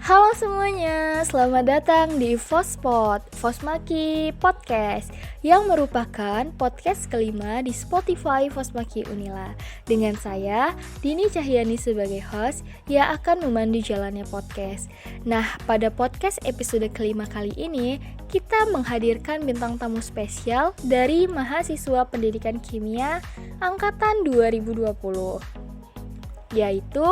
Halo semuanya, selamat datang di Fospot, Fosmaki Podcast, yang merupakan podcast kelima di Spotify Fosmaki Unila. Dengan saya, Dini Cahyani sebagai host yang akan memandu jalannya podcast. Nah, pada podcast episode kelima kali ini, kita menghadirkan bintang tamu spesial dari mahasiswa pendidikan kimia angkatan 2020, yaitu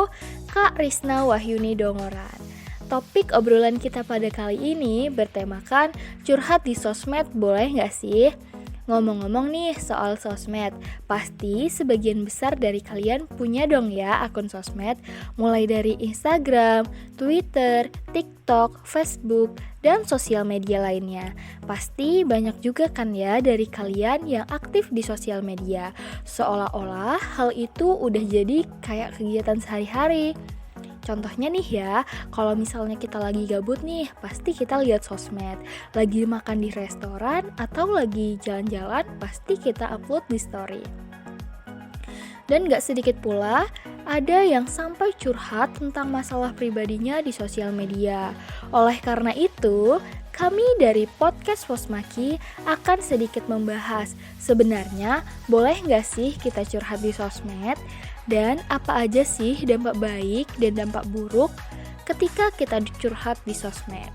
Kak Risna Wahyuni Dongoran. Topik obrolan kita pada kali ini bertemakan curhat di sosmed, boleh nggak sih? Ngomong-ngomong nih soal sosmed, pasti sebagian besar dari kalian punya dong ya akun sosmed, mulai dari Instagram, Twitter, TikTok, Facebook, dan sosial media lainnya. Pasti banyak juga kan ya dari kalian yang aktif di sosial media, seolah-olah hal itu udah jadi kayak kegiatan sehari-hari. Contohnya nih ya, kalau misalnya kita lagi gabut nih, pasti kita lihat sosmed. Lagi makan di restoran atau lagi jalan-jalan, pasti kita upload di story. Dan gak sedikit pula, ada yang sampai curhat tentang masalah pribadinya di sosial media. Oleh karena itu, kami dari Podcast Fosmaki akan sedikit membahas, sebenarnya boleh gak sih kita curhat di sosmed? Dan apa aja sih dampak baik dan dampak buruk ketika kita curhat di sosmed?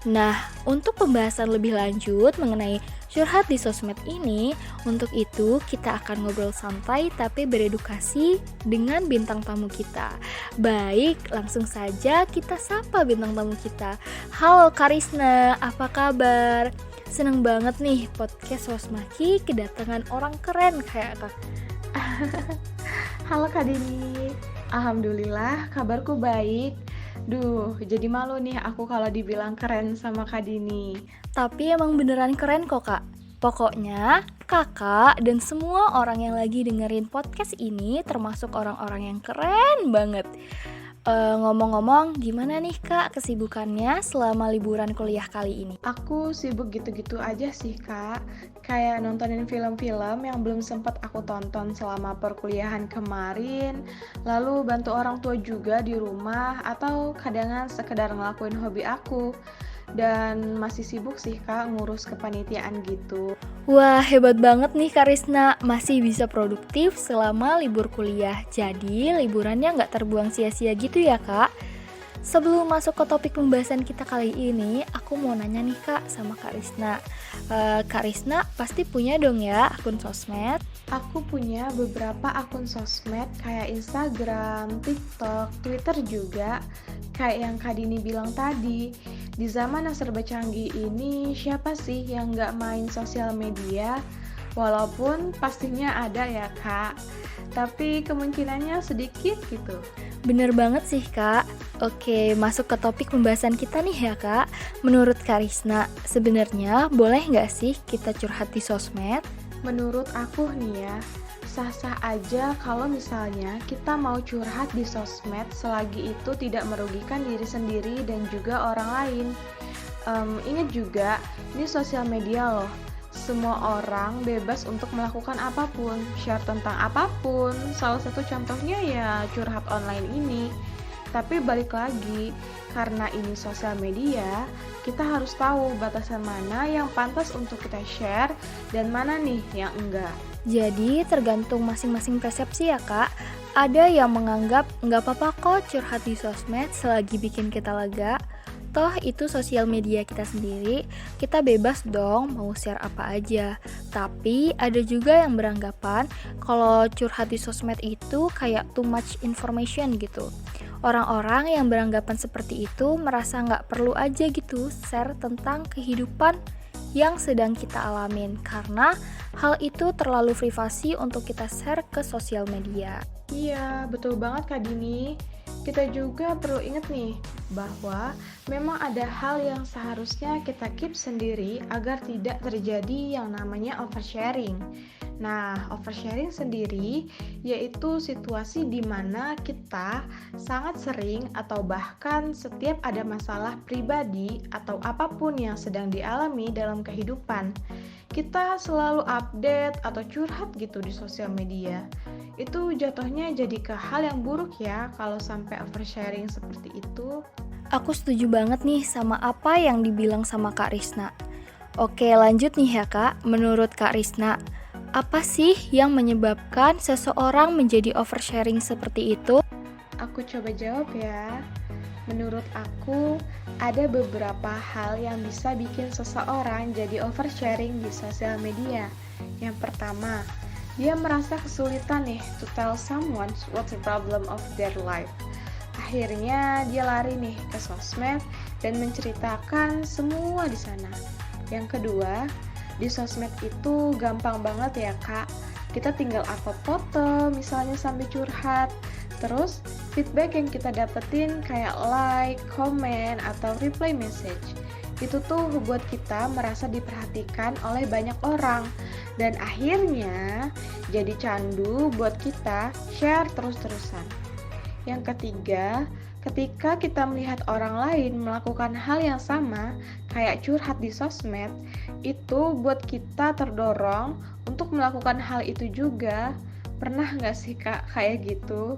Nah, untuk pembahasan lebih lanjut mengenai curhat di sosmed ini, untuk itu kita akan ngobrol santai tapi beredukasi dengan bintang tamu kita. Baik, langsung saja kita sapa bintang tamu kita. Halo Karisna, apa kabar? Seneng banget nih podcast Fosmaki kedatangan orang keren kayak Kak. Halo Kak Dini, alhamdulillah kabarku baik. Jadi malu nih aku kalau dibilang keren sama Kak Dini. Tapi emang beneran keren kok Kak. Pokoknya kakak dan semua orang yang lagi dengerin podcast ini termasuk orang-orang yang keren banget. Ngomong-ngomong, gimana nih Kak kesibukannya selama liburan kuliah kali ini? Aku sibuk gitu-gitu aja sih Kak. Kayak nontonin film-film yang belum sempat aku tonton selama perkuliahan kemarin. Lalu bantu orang tua juga di rumah atau kadang sekedar ngelakuin hobi aku. Dan masih sibuk sih Kak ngurus kepanitiaan gitu. Wah, hebat banget nih Kak Risna, masih bisa produktif selama libur kuliah. Jadi liburannya nggak terbuang sia-sia gitu ya Kak. Sebelum masuk ke topik pembahasan kita kali ini, aku mau nanya nih Kak sama Kak Risna. Kak Risna pasti punya dong ya akun sosmed? Aku punya beberapa akun sosmed kayak Instagram, TikTok, Twitter juga. Kayak yang Kak Dini bilang tadi, di zaman yang serba canggih ini, siapa sih yang nggak main sosial media? Walaupun pastinya ada ya Kak, tapi kemungkinannya sedikit gitu. Bener banget sih Kak. Oke, masuk ke topik pembahasan kita nih ya Kak. Menurut Kak Risna, sebenarnya boleh nggak sih kita curhat di sosmed? Menurut aku nih ya, sah-sah aja kalau misalnya kita mau curhat di sosmed selagi itu tidak merugikan diri sendiri dan juga orang lain. Ingat juga, di sosial media loh, semua orang bebas untuk melakukan apapun, share tentang apapun. Salah satu contohnya ya curhat online ini. Tapi balik lagi, karena ini sosial media, kita harus tahu batasan mana yang pantas untuk kita share dan mana nih yang enggak. Jadi tergantung masing-masing persepsi ya Kak. Ada yang menganggap nggak apa-apa kok curhat di sosmed selagi bikin kita lega. Toh itu sosial media kita sendiri, kita bebas dong mau share apa aja. Tapi ada juga yang beranggapan kalau curhat di sosmed itu kayak too much information gitu. Orang-orang yang beranggapan seperti itu merasa nggak perlu aja gitu share tentang kehidupan yang sedang kita alamin, karena hal itu terlalu privasi untuk kita share ke sosial media. Iya, betul banget Kak Dini. Kita juga perlu ingat nih, bahwa memang ada hal yang seharusnya kita keep sendiri agar tidak terjadi yang namanya oversharing. Nah, oversharing sendiri yaitu situasi di mana kita sangat sering atau bahkan setiap ada masalah pribadi atau apapun yang sedang dialami dalam kehidupan, kita selalu update atau curhat gitu di sosial media. Itu jatuhnya jadi ke hal yang buruk ya kalau sampai oversharing seperti itu. Aku setuju banget nih sama apa yang dibilang sama Kak Risna. Oke, lanjut nih ya Kak. Menurut Kak Risna, apa sih yang menyebabkan seseorang menjadi oversharing seperti itu? Aku coba jawab ya. Menurut aku, ada beberapa hal yang bisa bikin seseorang jadi oversharing di sosial media. Yang pertama, dia merasa kesulitan nih to tell someone what's the problem of their life. Akhirnya dia lari nih ke sosmed dan menceritakan semua di sana. Yang kedua, di sosmed itu gampang banget ya Kak. Kita tinggal upload foto, misalnya sambil curhat. Terus, feedback yang kita dapetin kayak like, comment, atau reply message. Itu tuh buat kita merasa diperhatikan oleh banyak orang. Dan akhirnya jadi candu buat kita share terus-terusan. Yang ketiga, ketika kita melihat orang lain melakukan hal yang sama, kayak curhat di sosmed, itu buat kita terdorong untuk melakukan hal itu juga. Pernah nggak sih Kak kayak gitu?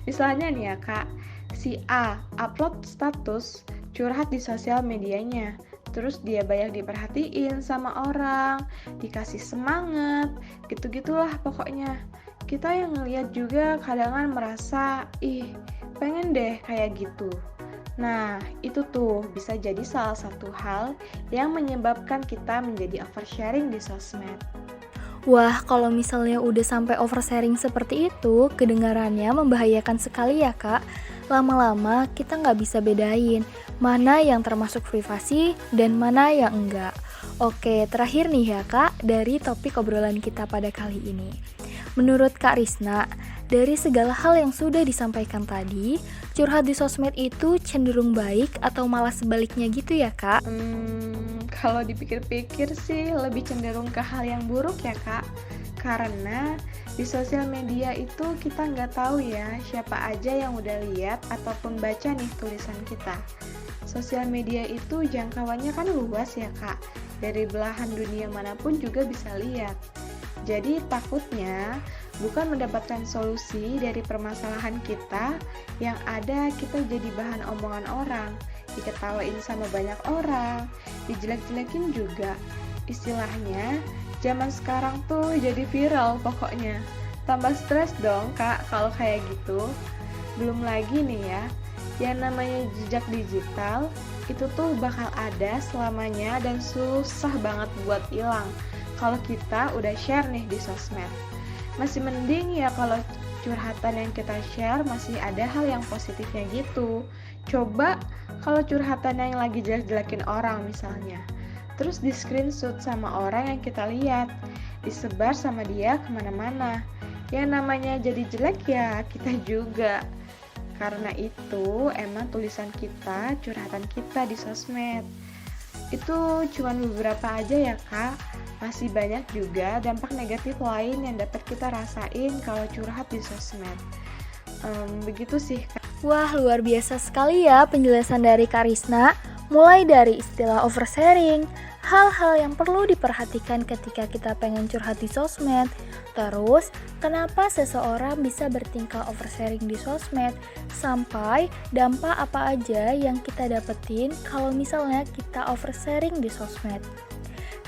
Misalnya nih ya Kak, si A upload status curhat di sosial medianya, terus dia banyak diperhatiin sama orang, dikasih semangat, gitu-gitulah pokoknya. Kita yang ngeliat juga kadang merasa, pengen deh kayak gitu. Nah, itu tuh bisa jadi salah satu hal yang menyebabkan kita menjadi oversharing di sosmed. Wah, kalau misalnya udah sampai oversharing seperti itu, kedengarannya membahayakan sekali ya Kak. Lama-lama kita nggak bisa bedain mana yang termasuk privasi dan mana yang enggak. Oke, terakhir nih ya Kak, dari topik obrolan kita pada kali ini. Menurut Kak Risna, dari segala hal yang sudah disampaikan tadi, curhat di sosmed itu cenderung baik atau malah sebaliknya gitu ya Kak? Kalau dipikir-pikir sih lebih cenderung ke hal yang buruk ya Kak. Karena di sosial media itu kita nggak tahu ya siapa aja yang udah lihat ataupun baca nih tulisan kita. Sosial media itu jangkauannya kan luas ya Kak. Dari belahan dunia manapun juga bisa lihat. Jadi takutnya bukan mendapatkan solusi dari permasalahan kita, yang ada kita jadi bahan omongan orang, diketawain sama banyak orang, dijelek-jelekin juga. Istilahnya, zaman sekarang tuh jadi viral pokoknya. Tambah stres dong Kak kalau kayak gitu. Belum lagi nih ya, yang namanya jejak digital, itu tuh bakal ada selamanya dan susah banget buat hilang kalau kita udah share nih di sosmed. Masih mending ya kalau curhatan yang kita share masih ada hal yang positifnya gitu. Coba kalau curhatan yang lagi jelek-jelekin orang misalnya, terus di screenshot sama orang yang kita lihat, disebar sama dia kemana-mana. Yang namanya jadi jelek ya kita juga. Karena itu emang tulisan kita, curhatan kita di sosmed. Itu cuma beberapa aja ya Kak. Masih banyak juga dampak negatif lain yang dapat kita rasain kalau curhat di sosmed. Begitu sih Kak. Wah, luar biasa sekali ya penjelasan dari Kak Risna. Mulai dari istilah oversharing, hal-hal yang perlu diperhatikan ketika kita pengen curhat di sosmed. Terus, kenapa seseorang bisa bertingkah oversharing di sosmed, sampai dampak apa aja yang kita dapetin kalau misalnya kita oversharing di sosmed.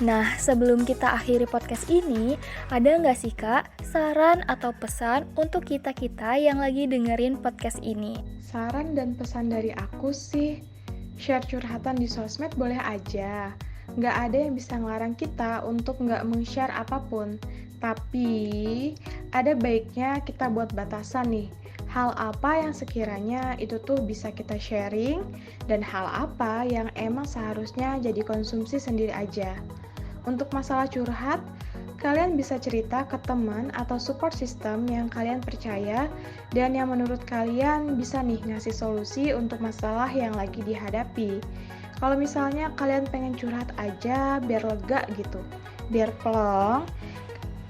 Nah, sebelum kita akhiri podcast ini, ada nggak sih Kak saran atau pesan untuk kita-kita yang lagi dengerin podcast ini? Saran dan pesan dari aku sih, share curhatan di sosmed boleh aja. Nggak ada yang bisa ngelarang kita untuk nggak meng-share apapun. Tapi, ada baiknya kita buat batasan nih. Hal apa yang sekiranya itu tuh bisa kita sharing, dan hal apa yang emang seharusnya jadi konsumsi sendiri aja. Untuk masalah curhat, kalian bisa cerita ke teman atau support system yang kalian percaya dan yang menurut kalian bisa nih ngasih solusi untuk masalah yang lagi dihadapi. Kalau misalnya kalian pengen curhat aja biar lega gitu, biar plong,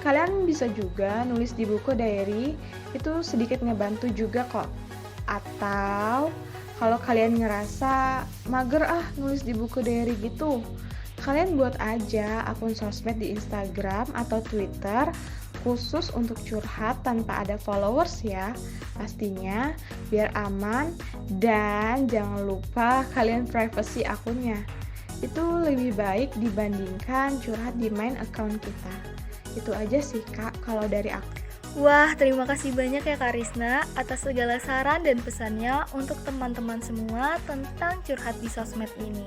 kalian bisa juga nulis di buku diary, itu sedikit ngebantu juga kok. Atau kalau kalian ngerasa mager nulis di buku diary gitu, kalian buat aja akun sosmed di Instagram atau Twitter khusus untuk curhat tanpa ada followers ya. Pastinya biar aman dan jangan lupa kalian privacy akunnya. Itu lebih baik dibandingkan curhat di main account kita. Itu aja sih Kak kalau dari aku. Wah, terima kasih banyak ya Kak Risna atas segala saran dan pesannya untuk teman-teman semua tentang curhat di sosmed ini.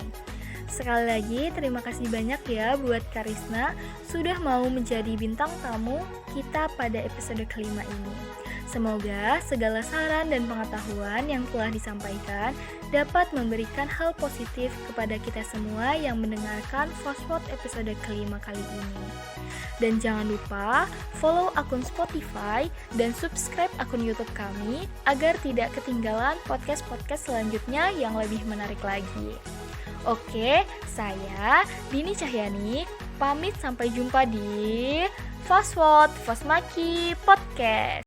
Sekali lagi, terima kasih banyak ya buat Kak Risna sudah mau menjadi bintang tamu kita pada episode kelima ini. Semoga segala saran dan pengetahuan yang telah disampaikan dapat memberikan hal positif kepada kita semua yang mendengarkan Fospot episode kelima kali ini. Dan jangan lupa follow akun Spotify dan subscribe akun YouTube kami agar tidak ketinggalan podcast-podcast selanjutnya yang lebih menarik lagi. Oke, saya Dini Cahyani pamit sampai jumpa di Fosmaki Podcast.